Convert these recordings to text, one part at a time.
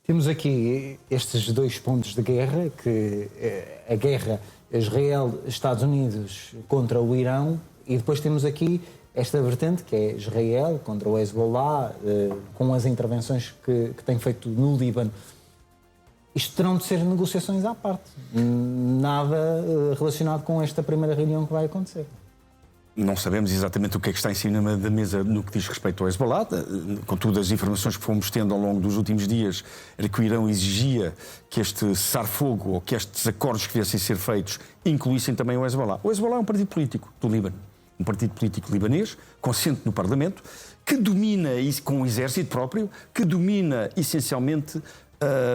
Temos aqui estes dois pontos de guerra, que a guerra Israel-Estados Unidos contra o Irão, e depois temos aqui esta vertente, que é Israel contra o Hezbollah, com as intervenções que tem feito no Líbano. Isto terão de ser negociações à parte, nada relacionado com esta primeira reunião que vai acontecer. Não sabemos exatamente o que é que está em cima da mesa no que diz respeito ao Hezbollah. Contudo, as informações que fomos tendo ao longo dos últimos dias era que o Irão exigia que este cessar-fogo ou que estes acordos que viessem a ser feitos incluíssem também o Hezbollah. O Hezbollah é um partido político do Líbano, um partido político libanês, consciente no Parlamento, que domina, com o exército próprio, que domina essencialmente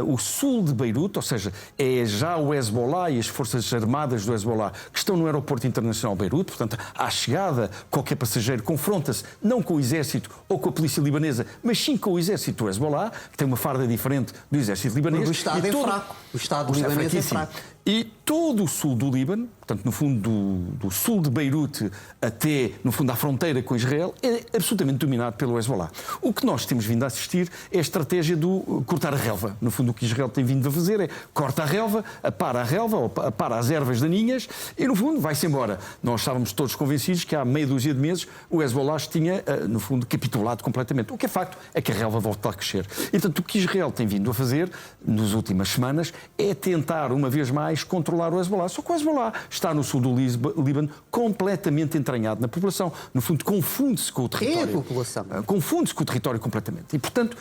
o sul de Beirute, ou seja, é já o Hezbollah e as forças armadas do Hezbollah que estão no aeroporto internacional de Beirute. Portanto, à chegada, qualquer passageiro confronta-se não com o exército ou com a polícia libanesa, mas sim com o exército do Hezbollah, que tem uma farda diferente do exército libanês. O Estado é fraco. O Estado libanês é fraco. E todo o sul do Líbano, portanto, no fundo do sul de Beirute até, no fundo, à fronteira com Israel, é absolutamente dominado pelo Hezbollah. O que nós temos vindo a assistir é a estratégia do cortar a relva. No fundo, o que Israel tem vindo a fazer é corta a relva, apara a relva, ou apara as ervas daninhas e, no fundo, vai-se embora. Nós estávamos todos convencidos que há meia dúzia de meses o Hezbollah tinha, no fundo, capitulado completamente. O que é facto é que a relva volta a crescer. E, portanto, o que Israel tem vindo a fazer nas últimas semanas é tentar, uma vez mais, controlar o Hezbollah. Só que o Hezbollah está no sul do Líbano completamente entranhado na população. No fundo, confunde-se com o território. É a população. Confunde-se com o território completamente. E, portanto,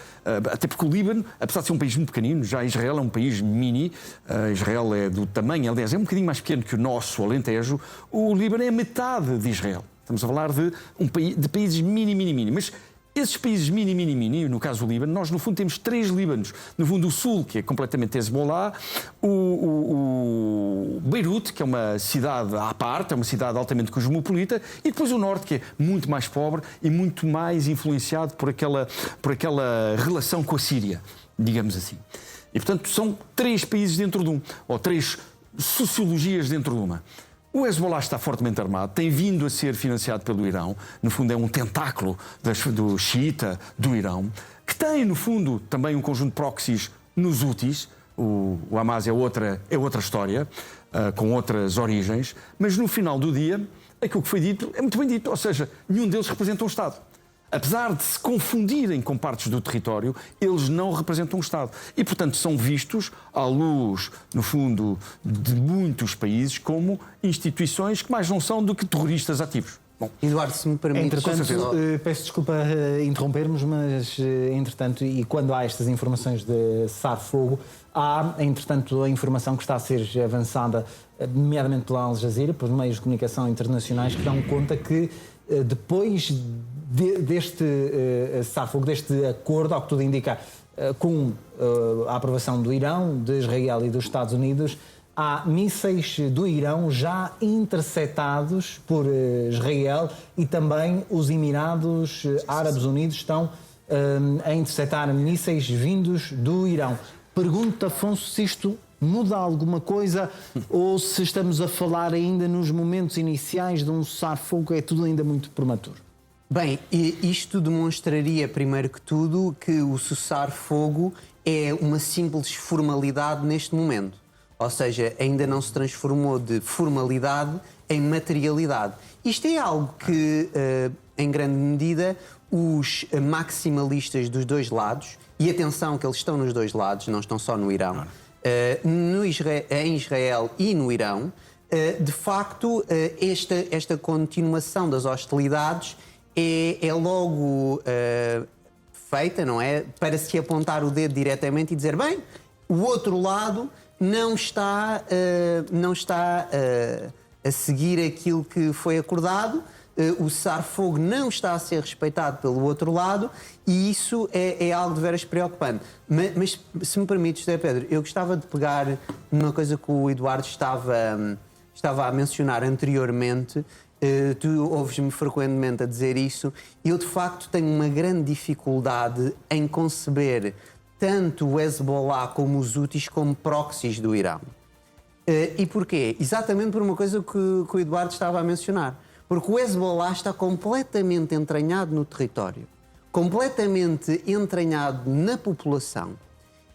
até porque o Líbano, apesar de ser um país muito pequenino, já Israel é um país mini, Israel é do tamanho, aliás, é um bocadinho mais pequeno que o nosso Alentejo, o Líbano é metade de Israel. Estamos a falar de países mini. Mas esses países mini, no caso do Líbano, nós no fundo temos três Líbanos. No fundo o sul, que é completamente Hezbollah, o Beirute, que é uma cidade à parte, é uma cidade altamente cosmopolita, e depois o norte, que é muito mais pobre e muito mais influenciado por aquela relação com a Síria, digamos assim. E portanto são três países dentro de um, ou três sociologias dentro de uma. O Hezbollah está fortemente armado, tem vindo a ser financiado pelo Irão, no fundo é um tentáculo do xiita do Irão, que tem, no fundo, também um conjunto de proxies nos Houthis. O Hamas é outra história, com outras origens, mas no final do dia, aquilo que foi dito é muito bem dito, ou seja, nenhum deles representa um Estado. Apesar de se confundirem com partes do território, eles não representam um Estado. E, portanto, são vistos, à luz, no fundo, de muitos países, como instituições que mais não são do que terroristas ativos. Bom, Eduardo, se me permite... Entretanto, peço desculpa interrompermos, mas, entretanto, e quando há estas informações de cessar-fogo, há, entretanto, a informação que está a ser avançada, nomeadamente pela Al Jazeera, por meios de comunicação internacionais, que dão conta que, depois deste cessar-fogo, deste acordo, ao que tudo indica, com a aprovação do Irão, de Israel e dos Estados Unidos, há mísseis do Irão já interceptados por Israel e também os Emirados Árabes Unidos estão a interceptar mísseis vindos do Irão. Pergunto, Afonso, se isto muda alguma coisa ou se estamos a falar ainda nos momentos iniciais de um cessar-fogo, é tudo ainda muito prematuro? Bem, isto demonstraria, primeiro que tudo, que o cessar-fogo é uma simples formalidade neste momento. Ou seja, ainda não se transformou de formalidade em materialidade. Isto é algo que, em grande medida, os maximalistas dos dois lados, e atenção que eles estão nos dois lados, não estão só no Irão, em Israel e no Irão, de facto, esta continuação das hostilidades é logo feita, não é? Para se apontar o dedo diretamente e dizer, bem, o outro lado não está a seguir aquilo que foi acordado, o cessar-fogo não está a ser respeitado pelo outro lado e isso é algo de veras preocupante. Mas se me permites, José Pedro, eu gostava de pegar numa coisa que o Eduardo estava a mencionar anteriormente. Tu ouves-me frequentemente a dizer isso. Eu, de facto, tenho uma grande dificuldade em conceber tanto o Hezbollah como os Houthis como proxies do Irão. E porquê? Exatamente por uma coisa que o Eduardo estava a mencionar. Porque o Hezbollah está completamente entranhado no território, completamente entranhado na população.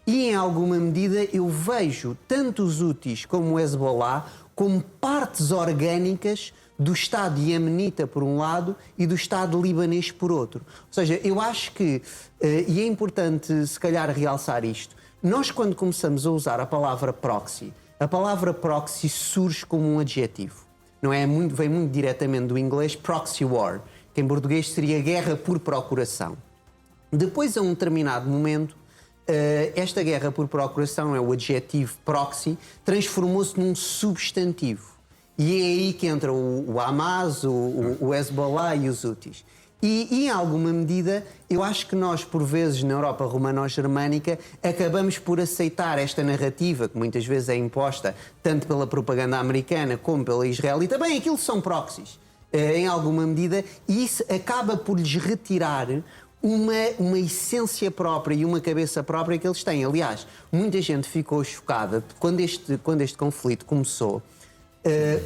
E, em alguma medida, eu vejo tanto os Houthis como o Hezbollah como partes orgânicas do Estado iemenita, por um lado, e do Estado libanês, por outro. Ou seja, eu acho que, e é importante, se calhar, realçar isto, nós, quando começamos a usar a palavra proxy surge como um adjetivo. Não é muito, vem muito diretamente do inglês proxy war, que em português seria guerra por procuração. Depois, a um determinado momento, esta guerra por procuração, o adjetivo proxy, transformou-se num substantivo. E é aí que entra o Hamas, o Hezbollah e os Houthis. E, em alguma medida, eu acho que nós, por vezes, na Europa romano-germânica, acabamos por aceitar esta narrativa, que muitas vezes é imposta tanto pela propaganda americana como pela Israel, e também aquilo são proxies, em alguma medida, e isso acaba por lhes retirar uma essência própria e uma cabeça própria que eles têm. Aliás, muita gente ficou chocada quando este conflito começou.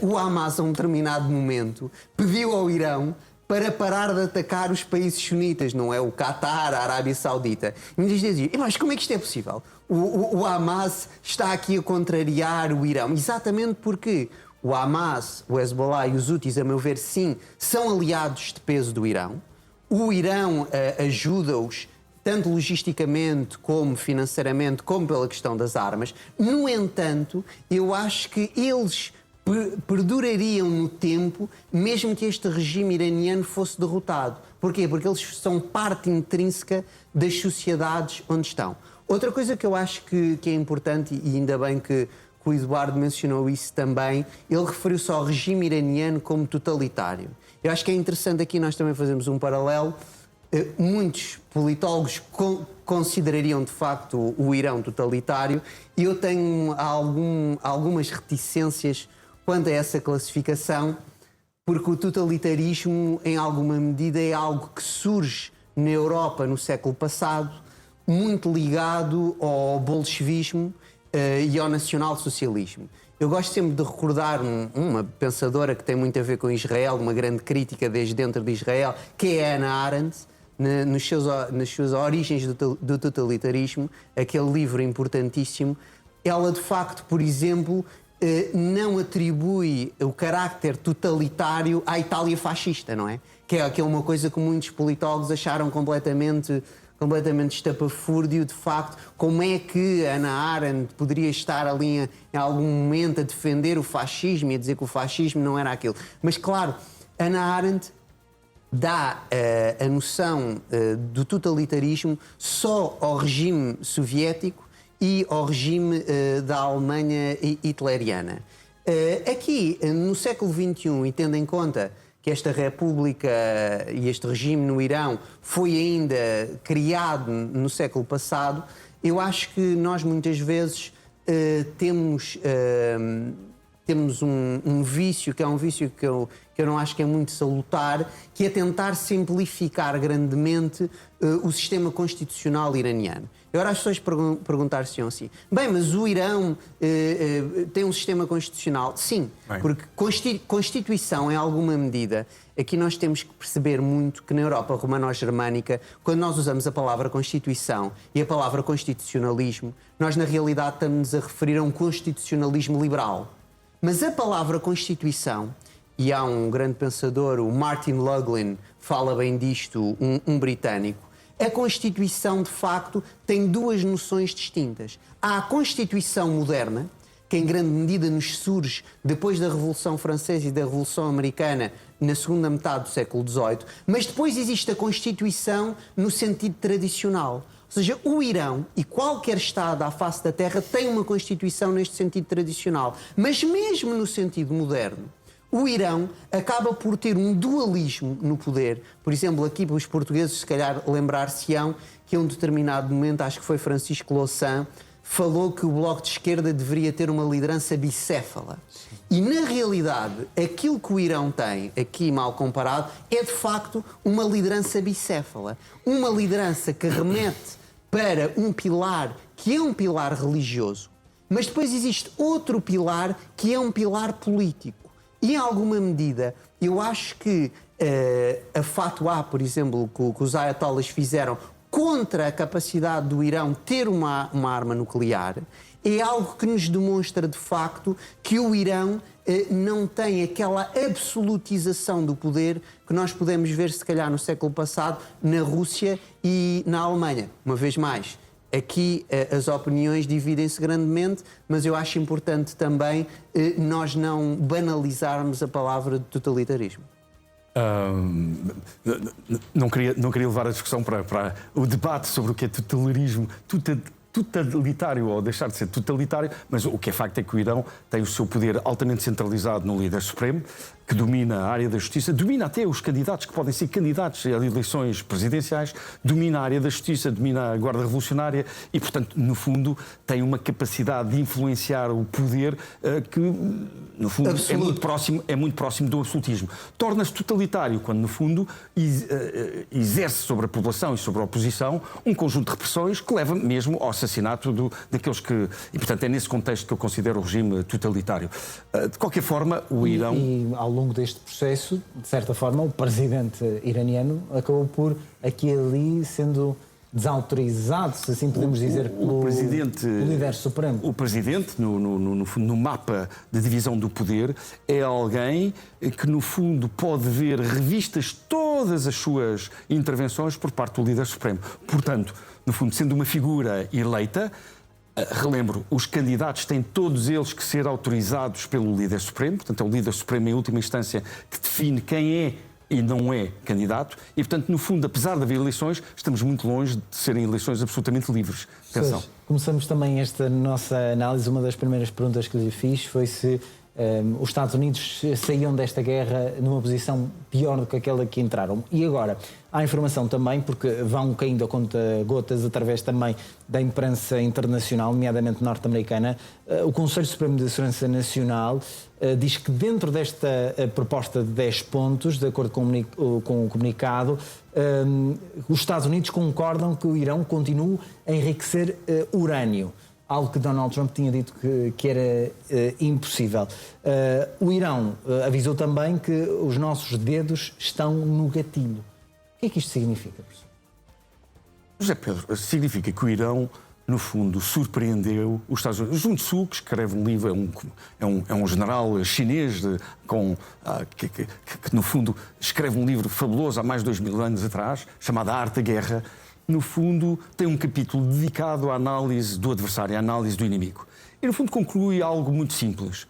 O Hamas, a um determinado momento, pediu ao Irão para parar de atacar os países sunitas, não é? O Qatar, a Arábia Saudita. E muitas vezes diziam, mas como é que isto é possível? O Hamas está aqui a contrariar o Irão. Exatamente porque o Hamas, o Hezbollah e os Houthis, a meu ver, sim, são aliados de peso do Irão. O Irão ajuda-os tanto logisticamente como financeiramente, como pela questão das armas. No entanto, eu acho que eles perdurariam no tempo, mesmo que este regime iraniano fosse derrotado. Porquê? Porque eles são parte intrínseca das sociedades onde estão. Outra coisa que eu acho que é importante, e ainda bem que o Eduardo mencionou isso também, ele referiu-se ao regime iraniano como totalitário. Eu acho que é interessante aqui nós também fazermos um paralelo. Muitos politólogos considerariam de facto o Irão totalitário, e eu tenho algumas reticências quanto a essa classificação, porque o totalitarismo, em alguma medida, é algo que surge na Europa no século passado, muito ligado ao bolchevismo e ao nacional-socialismo. Eu gosto sempre de recordar uma pensadora que tem muito a ver com Israel, uma grande crítica desde dentro de Israel, que é Hannah Arendt, nas suas origens do totalitarismo, aquele livro importantíssimo. Ela, de facto, por exemplo, não atribui o carácter totalitário à Itália fascista, não é? Que é uma coisa que muitos politólogos acharam completamente estapafúrdio, de facto. Como é que Hannah Arendt poderia estar ali em algum momento a defender o fascismo e a dizer que o fascismo não era aquilo? Mas, claro, Hannah Arendt dá a noção do totalitarismo só ao regime soviético e ao regime da Alemanha hitleriana. Aqui, no século XXI, e tendo em conta que esta república e este regime no Irão foi ainda criado no século passado, eu acho que nós muitas vezes temos um vício, que é um vício que eu não acho que é muito salutar, que é tentar simplificar grandemente o sistema constitucional iraniano. Agora as pessoas perguntar-se assim, bem, mas o Irão tem um sistema constitucional? Sim, bem, porque Constituição, em alguma medida, aqui nós temos que perceber muito que na Europa romano-germânica, quando nós usamos a palavra Constituição e a palavra constitucionalismo, nós na realidade estamos a referir a um constitucionalismo liberal. Mas a palavra Constituição, e há um grande pensador, o Martin Luglin, fala bem disto, um britânico, a Constituição, de facto, tem duas noções distintas. Há a Constituição moderna, que em grande medida nos surge depois da Revolução Francesa e da Revolução Americana, na segunda metade do século XVIII, mas depois existe a Constituição no sentido tradicional. Ou seja, o Irão e qualquer Estado à face da Terra tem uma Constituição neste sentido tradicional. Mas mesmo no sentido moderno, o Irão acaba por ter um dualismo no poder. Por exemplo, aqui os portugueses, se calhar, lembrar-se-ão que a um determinado momento, acho que foi Francisco Louçã, falou que o Bloco de Esquerda deveria ter uma liderança bicéfala. Sim. E, na realidade, aquilo que o Irão tem, aqui mal comparado, é, de facto, uma liderança bicéfala. Uma liderança que remete para um pilar que é um pilar religioso, mas depois existe outro pilar que é um pilar político. E, em alguma medida, eu acho que a fatwa, por exemplo, que os ayatollahs fizeram contra a capacidade do Irão ter uma arma nuclear, é algo que nos demonstra de facto que o Irão não tem aquela absolutização do poder que nós podemos ver, se calhar, no século passado, na Rússia e na Alemanha. Uma vez mais, aqui as opiniões dividem-se grandemente, mas eu acho importante também nós não banalizarmos a palavra de totalitarismo. Não queria levar a discussão para o debate sobre o que é totalitário ou deixar de ser totalitário, mas o que é facto é que o Irão tem o seu poder altamente centralizado no líder supremo, que domina a área da justiça, domina até os candidatos que podem ser candidatos a eleições presidenciais, domina a área da justiça, domina a Guarda Revolucionária e, portanto, no fundo, tem uma capacidade de influenciar o poder que, no fundo, é muito próximo do absolutismo. Torna-se totalitário quando, no fundo, exerce sobre a população e sobre a oposição um conjunto de repressões que leva mesmo ao assassinato daqueles que... E, portanto, é nesse contexto que eu considero o regime totalitário. De qualquer forma, o Irão... E ao longo deste processo, de certa forma, o presidente iraniano acabou por, aqui e ali, sendo desautorizado, se assim podemos dizer, pelo líder supremo. O presidente, no mapa de divisão do poder, é alguém que, no fundo, pode ver revistas todas as suas intervenções por parte do líder supremo. Portanto, no fundo, sendo uma figura eleita, relembro, os candidatos têm todos eles que ser autorizados pelo líder supremo, portanto é o líder supremo em última instância que define quem é e não é candidato e, portanto, no fundo, apesar de haver eleições, estamos muito longe de serem eleições absolutamente livres. Atenção. Começamos também esta nossa análise, uma das primeiras perguntas que lhe fiz foi se os Estados Unidos saíam desta guerra numa posição pior do que aquela que entraram. E agora, há informação também, porque vão caindo a conta-gotas através também da imprensa internacional, nomeadamente norte-americana, o Conselho Supremo de Segurança Nacional diz que dentro desta proposta de 10 pontos, de acordo com o comunicado, os Estados Unidos concordam que o Irão continue a enriquecer urânio. Algo que Donald Trump tinha dito que era impossível. O Irão avisou também que os nossos dedos estão no gatilho. O que é que isto significa, professor? José Pedro, significa que o Irão, no fundo, surpreendeu os Estados Unidos. Sun Tzu, que escreve um livro, é um general chinês que, no fundo, escreve um livro fabuloso há mais de 2000 anos atrás, chamado A Arte da Guerra. No fundo, tem um capítulo dedicado à análise do adversário, à análise do inimigo. E, no fundo, conclui algo muito simples.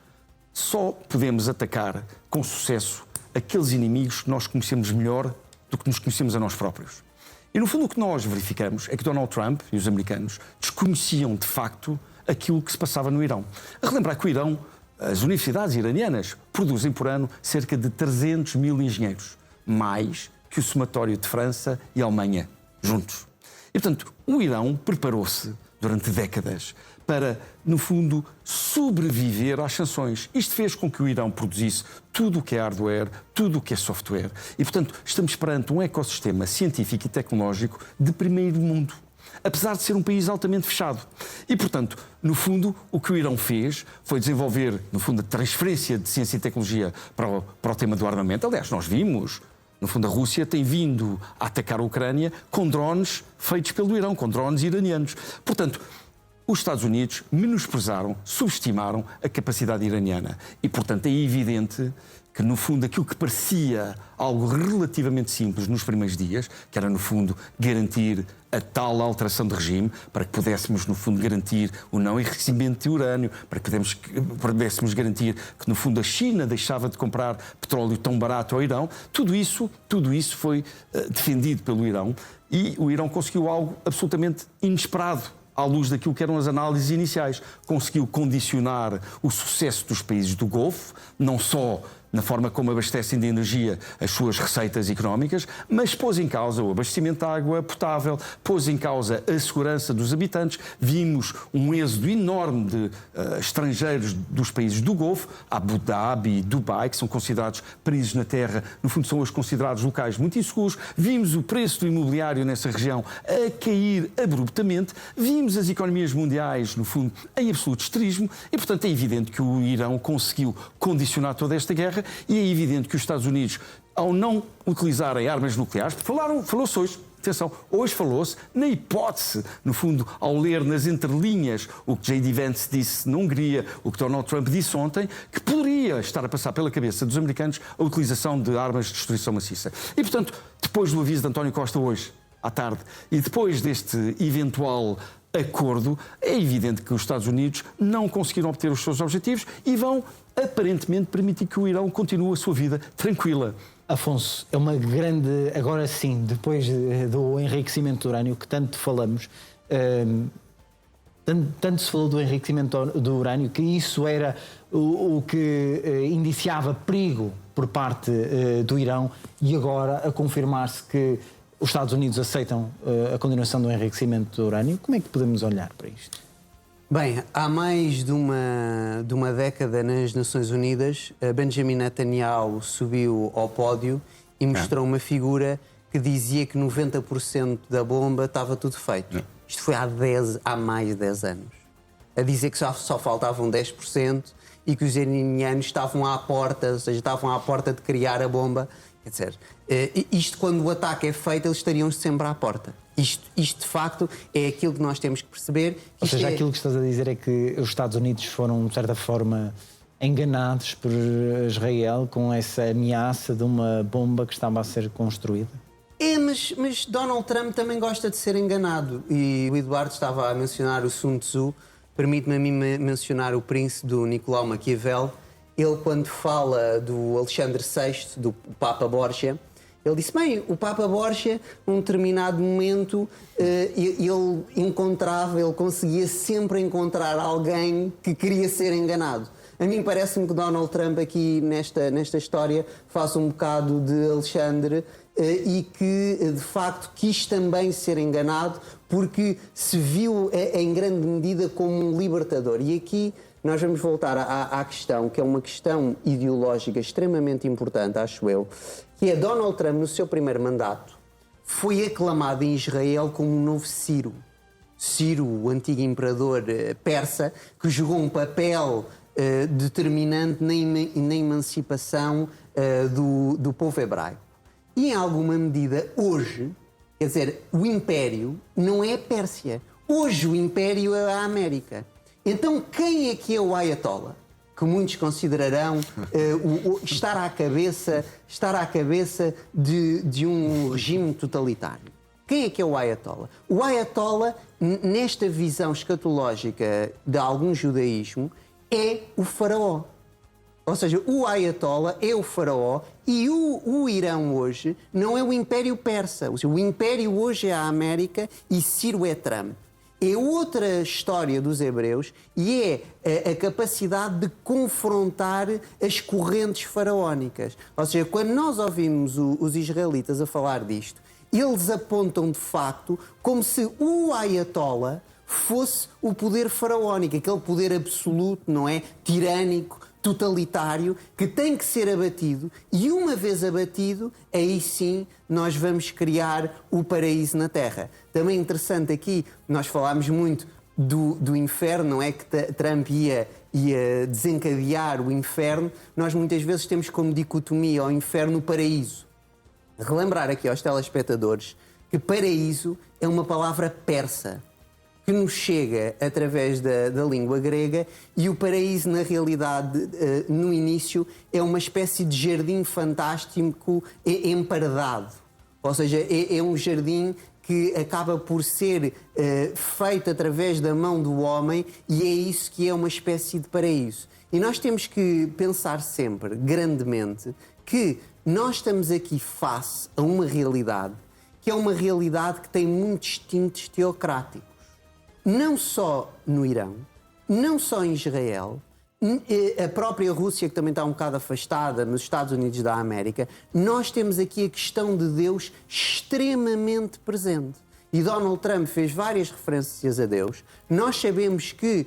Só podemos atacar com sucesso aqueles inimigos que nós conhecemos melhor do que nos conhecemos a nós próprios. E, no fundo, o que nós verificamos é que Donald Trump e os americanos desconheciam, de facto, aquilo que se passava no Irão. A relembrar que o Irão, as universidades iranianas, produzem por ano cerca de 300 mil engenheiros, mais que o somatório de França e Alemanha juntos. E, portanto, o Irão preparou-se durante décadas para, no fundo, sobreviver às sanções. Isto fez com que o Irão produzisse tudo o que é hardware, tudo o que é software. E, portanto, estamos perante um ecossistema científico e tecnológico de primeiro mundo, apesar de ser um país altamente fechado. E, portanto, no fundo, o que o Irão fez foi desenvolver, no fundo, a transferência de ciência e tecnologia para o tema do armamento. Aliás, nós vimos... No fundo, a Rússia tem vindo a atacar a Ucrânia com drones feitos pelo Irão, com drones iranianos. Portanto, os Estados Unidos menosprezaram, subestimaram a capacidade iraniana. E, portanto, é evidente que, no fundo, aquilo que parecia algo relativamente simples nos primeiros dias, que era, no fundo, garantir a tal alteração de regime, para que pudéssemos, no fundo, garantir o não enriquecimento de urânio, para que pudéssemos garantir que, no fundo, a China deixava de comprar petróleo tão barato ao Irão, tudo isso foi defendido pelo Irão e o Irão conseguiu algo absolutamente inesperado à luz daquilo que eram as análises iniciais. Conseguiu condicionar o sucesso dos países do Golfo, não só na forma como abastecem de energia as suas receitas económicas, mas pôs em causa o abastecimento de água potável, pôs em causa a segurança dos habitantes. Vimos um êxodo enorme de estrangeiros dos países do Golfo, Abu Dhabi, Dubai, que são considerados paraísos na terra, no fundo são os considerados locais muito inseguros. Vimos o preço do imobiliário nessa região a cair abruptamente. Vimos as economias mundiais, no fundo, em absoluto esterismo e, portanto, é evidente que o Irão conseguiu condicionar toda esta guerra. E é evidente que os Estados Unidos, ao não utilizarem armas nucleares, falou-se hoje, Atenção, hoje falou-se na hipótese, no fundo, ao ler nas entrelinhas o que J.D. Vance disse na Hungria, o que Donald Trump disse ontem, que poderia estar a passar pela cabeça dos americanos a utilização de armas de destruição maciça. E, portanto, depois do aviso de António Costa hoje, à tarde, e depois deste eventual acordo, é evidente que os Estados Unidos não conseguiram obter os seus objetivos e vão, aparentemente, permitir que o Irão continue a sua vida tranquila. Afonso, é uma grande... Agora sim, depois do enriquecimento do urânio, que tanto falamos, tanto se falou do enriquecimento do urânio, que isso era o que indiciava perigo por parte do Irão, e agora a confirmar-se que os Estados Unidos aceitam a continuação do enriquecimento do urânio. Como é que podemos olhar para isto? Bem, há mais de uma década nas Nações Unidas, Benjamin Netanyahu subiu ao pódio e mostrou uma figura que dizia que 90% da bomba estava tudo feito. Isto foi há mais de 10 anos. A dizer que só faltavam 10% e que os iranianos estavam à porta, ou seja, estavam à porta de criar a bomba. Quer dizer, isto quando o ataque é feito, eles estariam sempre à porta. Isto de facto é aquilo que nós temos que perceber. Ou seja, aquilo que estás a dizer é que os Estados Unidos foram, de certa forma, enganados por Israel com essa ameaça de uma bomba que estava a ser construída? Mas Donald Trump também gosta de ser enganado. E o Eduardo estava a mencionar o Sun Tzu, permite-me a mim mencionar o príncipe do Nicolau Maquiavel. Ele, quando fala do Alexandre VI, do Papa Borgia, ele disse, bem, o Papa Borgia, num determinado momento, ele conseguia sempre encontrar alguém que queria ser enganado. A mim parece-me que Donald Trump aqui nesta história faz um bocado de Alexandre e que, de facto, quis também ser enganado porque se viu em grande medida como um libertador. E aqui nós vamos voltar à questão, que é uma questão ideológica extremamente importante, acho eu, que é Donald Trump, no seu primeiro mandato, foi aclamado em Israel como um novo Ciro. Ciro, o antigo imperador persa, que jogou um papel determinante na emancipação do povo hebraico. E, em alguma medida, hoje, quer dizer, o império não é a Pérsia. Hoje o império é a América. Então, quem é que é o Ayatollah? Que muitos considerarão estar à cabeça de um regime totalitário. Quem é que é o Ayatollah? O Ayatollah, nesta visão escatológica de algum judaísmo, é o faraó. Ou seja, o Ayatollah é o faraó e o Irão hoje não é o Império Persa. O Império hoje é a América e Ciro é Trump. É outra história dos hebreus e é a capacidade de confrontar as correntes faraónicas. Ou seja, quando nós ouvimos os israelitas a falar disto, eles apontam de facto como se o Ayatollah fosse o poder faraónico, aquele poder absoluto, não é? Tirânico, totalitário, que tem que ser abatido, e uma vez abatido, aí sim nós vamos criar o paraíso na Terra. Também interessante aqui, nós falámos muito do inferno, não é? Que Trump ia desencadear o inferno. Nós muitas vezes temos como dicotomia ao inferno o paraíso. Relembrar aqui aos telespectadores que paraíso é uma palavra persa, que nos chega através da língua grega, e o paraíso, na realidade, no início, é uma espécie de jardim fantástico emparedado. Ou seja, é um jardim que acaba por ser feito através da mão do homem, e é isso que é uma espécie de paraíso. E nós temos que pensar sempre, grandemente, que nós estamos aqui face a uma realidade que é uma realidade que tem muitos tintes teocráticos. Não só no Irão, não só em Israel, a própria Rússia, que também está um bocado afastada, nos Estados Unidos da América, nós temos aqui a questão de Deus extremamente presente. E Donald Trump fez várias referências a Deus. Nós sabemos que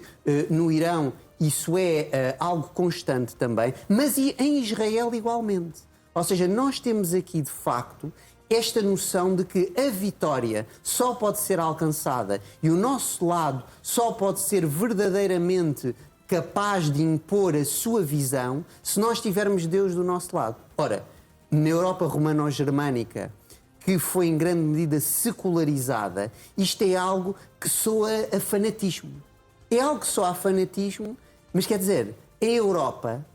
no Irão isso é algo constante também, mas em Israel igualmente. Ou seja, nós temos aqui de facto esta noção de que a vitória só pode ser alcançada e o nosso lado só pode ser verdadeiramente capaz de impor a sua visão se nós tivermos Deus do nosso lado. Ora, na Europa romano-germânica, que foi em grande medida secularizada, isto é algo que soa a fanatismo. É algo que soa a fanatismo, mas quer dizer, a Europa,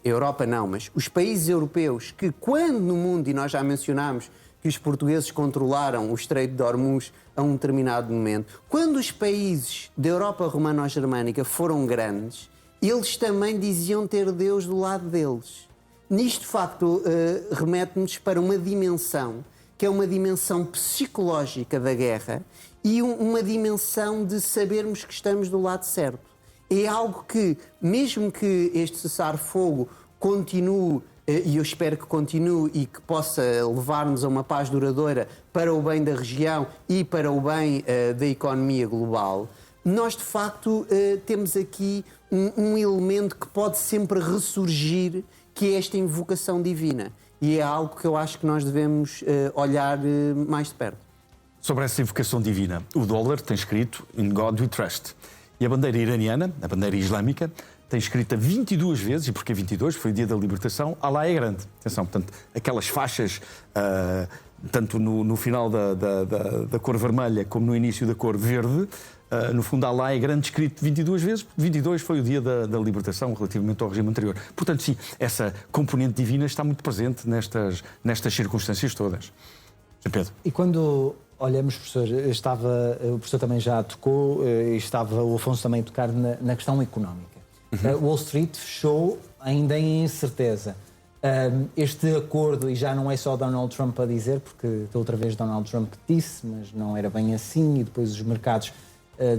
Europa não, mas os países europeus que quando no mundo, e nós já mencionámos que os portugueses controlaram o Estreito de Hormuz a um determinado momento, quando os países da Europa romano-germânica foram grandes, eles também diziam ter Deus do lado deles. Nisto, de facto, remete-nos para uma dimensão que é uma dimensão psicológica da guerra e uma dimensão de sabermos que estamos do lado certo. É algo que, mesmo que este cessar-fogo continue, e eu espero que continue e que possa levar-nos a uma paz duradoura para o bem da região e para o bem da economia global, nós de facto temos aqui um elemento que pode sempre ressurgir, que é esta invocação divina. E é algo que eu acho que nós devemos olhar mais de perto. Sobre essa invocação divina, o dólar tem escrito In God We Trust. E a bandeira iraniana, a bandeira islâmica, tem escrita 22 vezes, e porque 22 foi o dia da libertação, Allah é grande. Atenção, portanto, aquelas faixas, tanto no final da cor vermelha como no início da cor verde, no fundo, Allah é grande, escrito 22 vezes, 22 foi o dia da libertação relativamente ao regime anterior. Portanto, sim, essa componente divina está muito presente nestas circunstâncias todas. Sr. Pedro. E quando olhamos, professor, o professor também já tocou, e estava o Afonso também a tocar na questão económica. Wall Street fechou ainda em incerteza. Este acordo, e já não é só Donald Trump a dizer, porque da outra vez Donald Trump disse, mas não era bem assim, e depois os mercados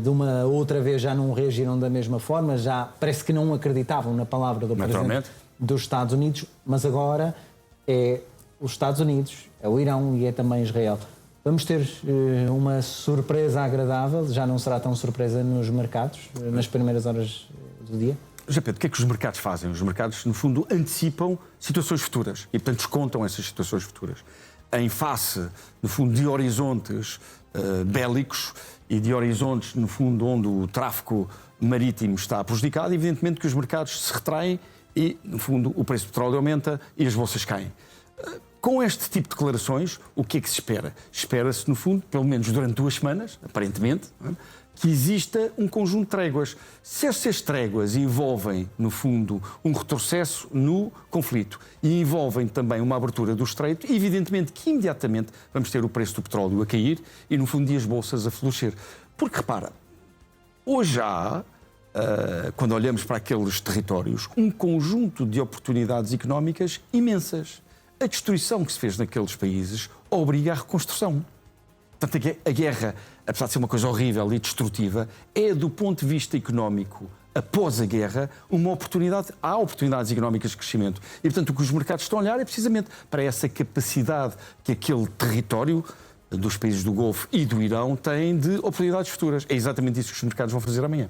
de uma outra vez já não reagiram da mesma forma, já parece que não acreditavam na palavra do presidente dos Estados Unidos, mas agora é os Estados Unidos, é o Irão e é também Israel. Vamos ter uma surpresa agradável, já não será tão surpresa nos mercados, nas primeiras horas do dia? José Pedro, o que é que os mercados fazem? Os mercados, no fundo, antecipam situações futuras e, portanto, descontam essas situações futuras. Em face, no fundo, de horizontes bélicos e de horizontes, no fundo, onde o tráfego marítimo está prejudicado, evidentemente que os mercados se retraem e, no fundo, o preço do petróleo aumenta e as bolsas caem. Com este tipo de declarações, o que é que se espera? Espera-se, no fundo, pelo menos durante 2 semanas, aparentemente, que exista um conjunto de tréguas. Se essas tréguas envolvem, no fundo, um retrocesso no conflito e envolvem também uma abertura do estreito, evidentemente que imediatamente vamos ter o preço do petróleo a cair e, no fundo, as bolsas a florescer. Porque, repara, hoje há, quando olhamos para aqueles territórios, um conjunto de oportunidades económicas imensas. A destruição que se fez naqueles países obriga à reconstrução. Portanto, a guerra, apesar de ser uma coisa horrível e destrutiva, é, do ponto de vista económico, após a guerra, uma oportunidade. Há oportunidades económicas de crescimento. E, portanto, o que os mercados estão a olhar é precisamente para essa capacidade que aquele território dos países do Golfo e do Irão tem de oportunidades futuras. É exatamente isso que os mercados vão fazer amanhã.